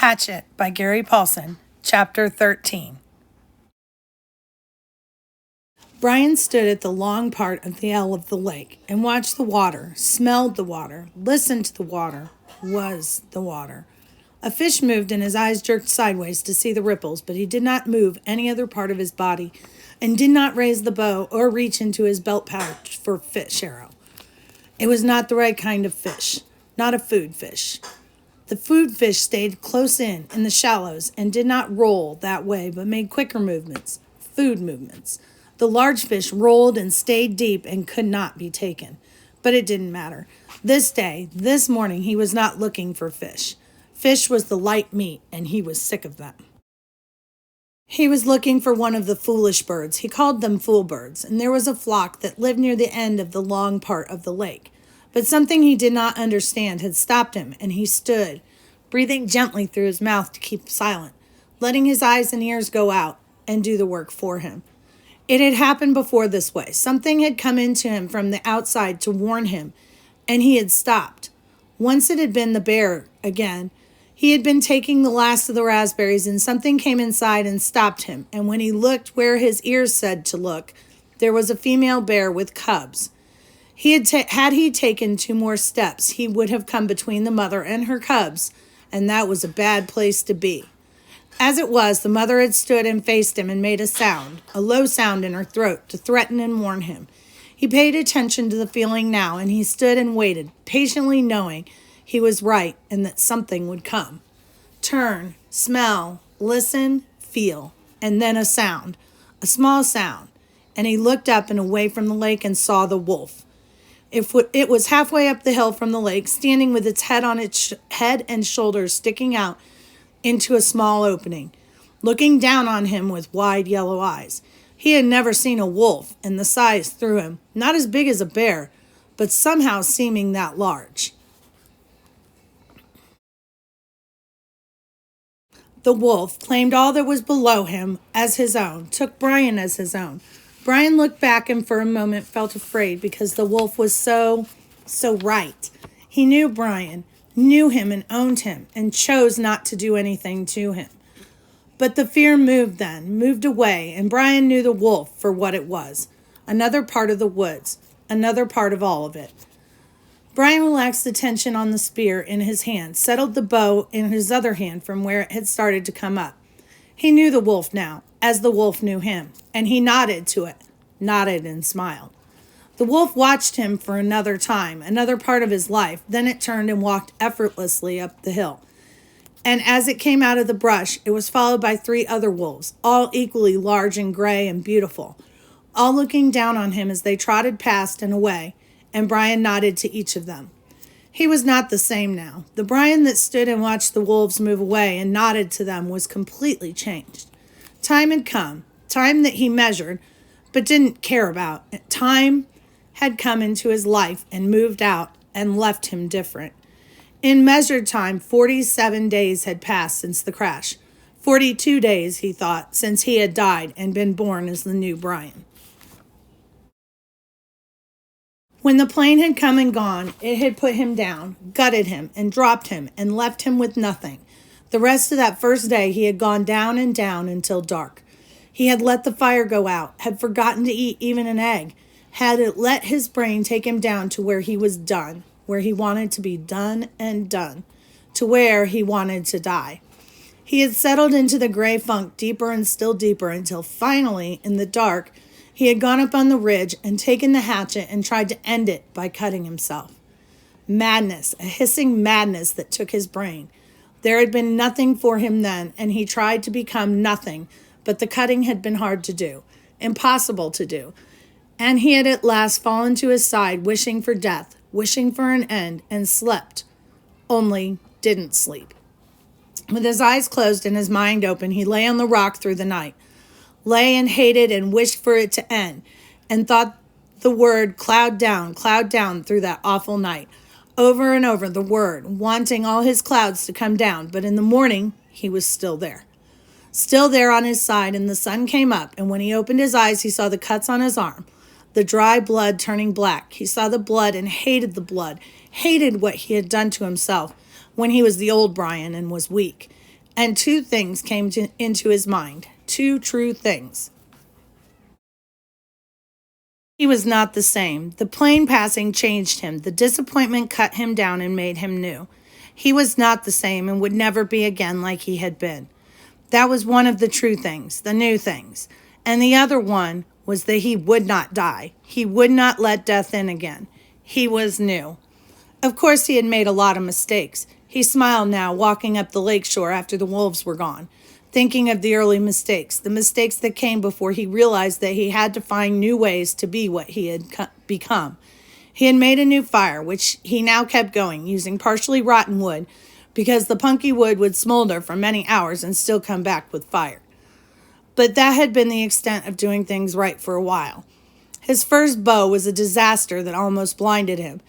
Hatchet by Gary Paulson, Chapter 13. Brian stood at the long part of the L of the lake and watched the water, smelled the water, listened to the water, was the water. A fish moved and his eyes jerked sideways to see the ripples, but he did not move any other part of his body and did not raise the bow or reach into his belt pouch for fish arrow. It was not the right kind of fish, not a food fish. The food fish stayed close in the shallows and did not roll that way but made quicker movements, food movements. The large fish rolled and stayed deep and could not be taken. But it didn't matter. This day, this morning, he was not looking for fish. Fish was the light meat, and he was sick of them. He was looking for one of the foolish birds. He called them fool birds, and there was a flock that lived near the end of the long part of the lake. But something he did not understand had stopped him, and he stood, breathing gently through his mouth to keep silent, letting his eyes and ears go out and do the work for him. It had happened before this way. Something had come into him from the outside to warn him, and he had stopped. Once it had been the bear again. He had been taking the last of the raspberries, and something came inside and stopped him, and when he looked where his ears said to look, there was a female bear with cubs. Had he taken 2 more steps, he would have come between the mother and her cubs, and that was a bad place to be. As it was, the mother had stood and faced him and made a sound, a low sound in her throat, to threaten and warn him. He paid attention to the feeling now, and he stood and waited, patiently knowing he was right and that something would come. Turn, smell, listen, feel, and then a sound, a small sound, and he looked up and away from the lake and saw the wolf. It was halfway up the hill from the lake, standing with its head on its head and shoulders sticking out into a small opening, looking down on him with wide yellow eyes. He had never seen a wolf, and the size threw him, not as big as a bear, but somehow seeming that large. The wolf claimed all that was below him as his own, took Brian as his own. Brian looked back and for a moment felt afraid because the wolf was so right. He knew Brian, knew him and owned him, and chose not to do anything to him. But the fear moved away, and Brian knew the wolf for what it was, another part of the woods, another part of all of it. Brian relaxed the tension on the spear in his hand, settled the bow in his other hand from where it had started to come up. He knew the wolf now, as the wolf knew him, and he nodded to it, nodded and smiled. The wolf watched him for another time, another part of his life, then it turned and walked effortlessly up the hill. And as it came out of the brush, it was followed by 3 other wolves, all equally large and gray and beautiful, all looking down on him as they trotted past and away, and Brian nodded to each of them. He was not the same now. The Brian that stood and watched the wolves move away and nodded to them was completely changed. Time had come, time that he measured, but didn't care about. Time had come into his life and moved out and left him different. In measured time, 47 days had passed since the crash. 42 days, he thought, since he had died and been born as the new Brian. When the plane had come and gone, it had put him down, gutted him, and dropped him, and left him with nothing. The rest of that first day he had gone down and down until dark. He had let the fire go out, had forgotten to eat even an egg, had let his brain take him down to where he was done, where he wanted to be done and done, to where he wanted to die. He had settled into the gray funk deeper and still deeper until finally, in the dark, he had gone up on the ridge and taken the hatchet and tried to end it by cutting himself. Madness, a hissing madness that took his brain. There had been nothing for him then, and he tried to become nothing, but the cutting had been hard to do, impossible to do. And he had at last fallen to his side, wishing for death, wishing for an end, and slept, only didn't sleep. With his eyes closed and his mind open, he lay on the rock through the night. Lay and hated and wished for it to end, and thought the word cloud down through that awful night. Over and over the word, wanting all his clouds to come down, but in the morning he was still there on his side, and the sun came up, and when he opened his eyes he saw the cuts on his arm, the dry blood turning black. He saw the blood and hated the blood, hated what he had done to himself when he was the old Brian and was weak. and two things came into his mind, two true things. He was not the same. The plane passing changed him. The disappointment cut him down and made him new. He was not the same and would never be again like he had been. That was one of the true things, the new things. And the other one was that he would not die. He would not let death in again. He was new. Of course, he had made a lot of mistakes. He smiled now, walking up the lakeshore after the wolves were gone, thinking of the early mistakes, the mistakes that came before he realized that he had to find new ways to be what he had become. He had made a new fire, which he now kept going, using partially rotten wood, because the punky wood would smolder for many hours and still come back with fire. But that had been the extent of doing things right for a while. His first bow was a disaster that almost blinded him.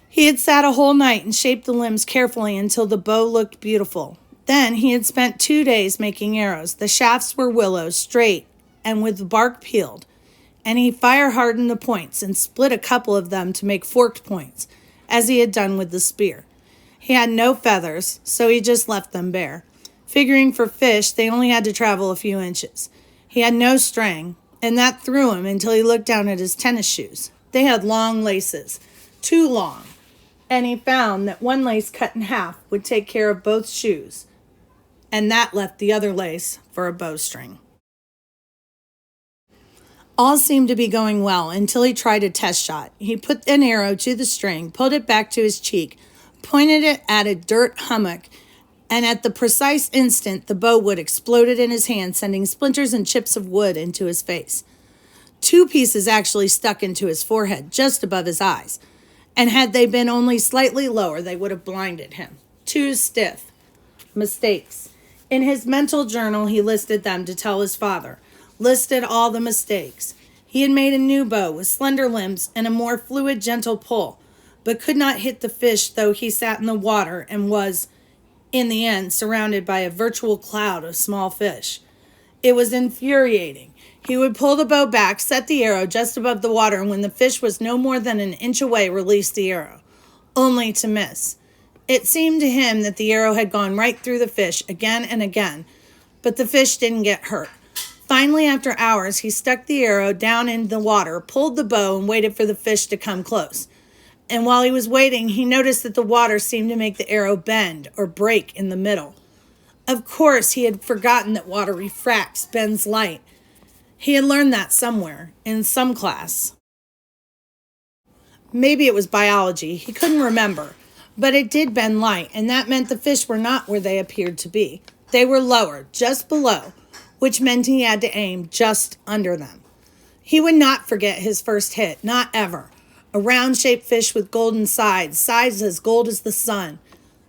He had sat a whole night and shaped the limbs carefully until the bow looked beautiful. Then he had spent 2 days making arrows. The shafts were willows, straight, and with the bark peeled. And he fire-hardened the points and split a couple of them to make forked points, as he had done with the spear. He had no feathers, so he just left them bare. Figuring for fish, they only had to travel a few inches. He had no string, and that threw him until he looked down at his tennis shoes. They had long laces, too long, and he found that one lace cut in half would take care of both shoes, and that left the other lace for a bowstring. All seemed to be going well until he tried a test shot. He put an arrow to the string, pulled it back to his cheek, pointed it at a dirt hummock, and at the precise instant, the bow wood exploded in his hand, sending splinters and chips of wood into his face. 2 pieces actually stuck into his forehead, just above his eyes, and had they been only slightly lower, they would have blinded him. 2 stiff mistakes. In his mental journal, he listed them to tell his father, listed all the mistakes. He had made a new bow with slender limbs and a more fluid, gentle pull, but could not hit the fish though he sat in the water and was, in the end, surrounded by a virtual cloud of small fish. It was infuriating. He would pull the bow back, set the arrow just above the water, and when the fish was no more than an inch away, release the arrow, only to miss. It seemed to him that the arrow had gone right through the fish again and again, but the fish didn't get hurt. Finally, after hours, he stuck the arrow down in the water, pulled the bow, and waited for the fish to come close. And while he was waiting, he noticed that the water seemed to make the arrow bend or break in the middle. Of course, he had forgotten that water refracts, bends light. He had learned that somewhere, in some class. Maybe it was biology. He couldn't remember. But it did bend light, and that meant the fish were not where they appeared to be. They were lower, just below, which meant he had to aim just under them. He would not forget his first hit, not ever. A round-shaped fish with golden sides, sides as gold as the sun,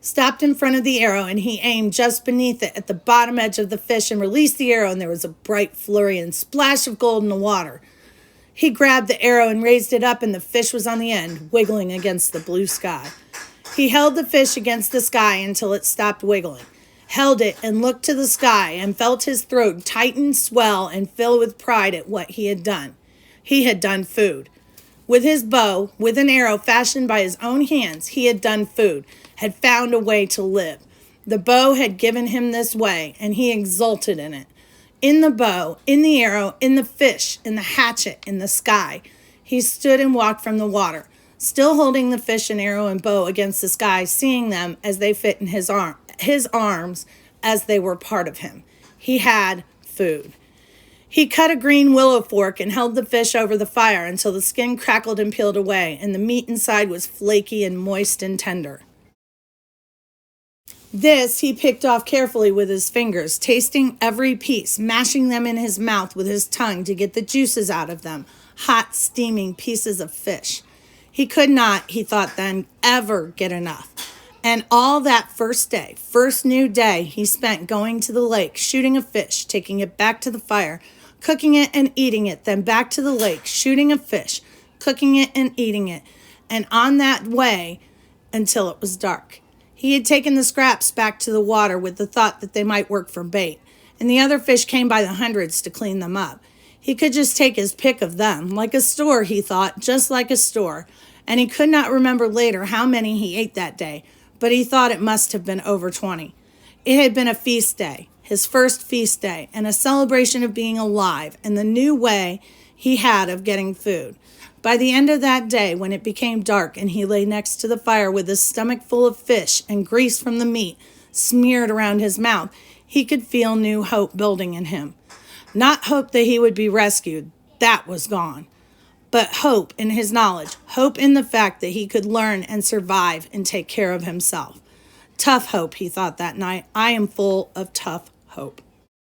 stopped in front of the arrow, and he aimed just beneath it at the bottom edge of the fish and released the arrow, and there was a bright flurry and splash of gold in the water. He grabbed the arrow and raised it up, and the fish was on the end, wiggling against the blue sky. He held the fish against the sky until it stopped wiggling, held it and looked to the sky and felt his throat tighten, swell, and fill with pride at what he had done. He had done food. With his bow, with an arrow fashioned by his own hands, he had done food, had found a way to live. The bow had given him this way, and he exulted in it. In the bow, in the arrow, in the fish, in the hatchet, in the sky. He stood and walked from the water, still holding the fish and arrow and bow against the sky, seeing them as they fit in his arms as they were part of him. He had food. He cut a green willow fork and held the fish over the fire until the skin crackled and peeled away, and the meat inside was flaky and moist and tender. This he picked off carefully with his fingers, tasting every piece, mashing them in his mouth with his tongue to get the juices out of them, hot, steaming pieces of fish. He could not, he thought then, ever get enough. And all that first day, first new day, he spent going to the lake, shooting a fish, taking it back to the fire, cooking it and eating it, then back to the lake, shooting a fish, cooking it and eating it, and on that way until it was dark. He had taken the scraps back to the water with the thought that they might work for bait, and the other fish came by the hundreds to clean them up. He could just take his pick of them, like a store, he thought, just like a store, and he could not remember later how many he ate that day, but he thought it must have been over 20. It had been a feast day, his first feast day, and a celebration of being alive and the new way he had of getting food. By the end of that day, when it became dark and he lay next to the fire with his stomach full of fish and grease from the meat smeared around his mouth, he could feel new hope building in him. Not hope that he would be rescued, that was gone, but hope in his knowledge, hope in the fact that he could learn and survive and take care of himself. Tough hope, he thought that night. I am full of tough hope.